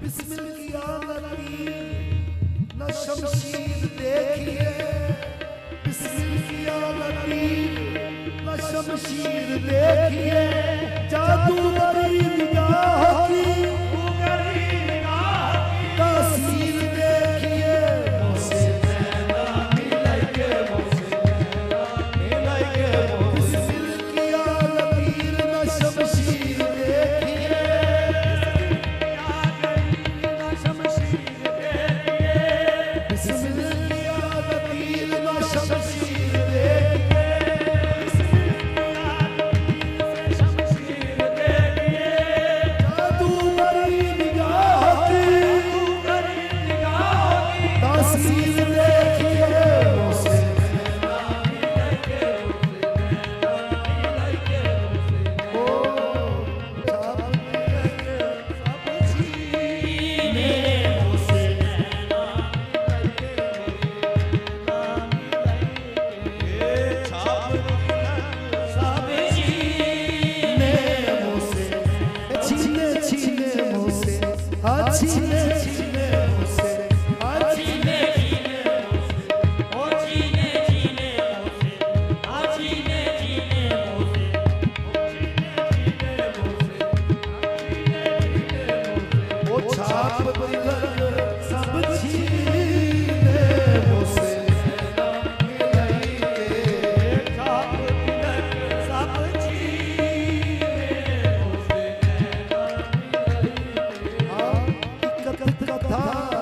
बिस्मिल किया नबी न शमशीर देखिए, बिस्मिल किया नबी न शमशीर देखिए, जादू बरी निगाह की तासीर देखिए, बिस्मिल किया नबी न शमशीर देखिए, बिस्मिल किया नबी न शमशीर जादू बरी निगाह की तासीर देखिए, ओ छीने छीने मुझसे, हाँ छीने छीने मुझसे, हाँ छीने वो छाप तिलक सब छीने मुझसे, हाँ, कथा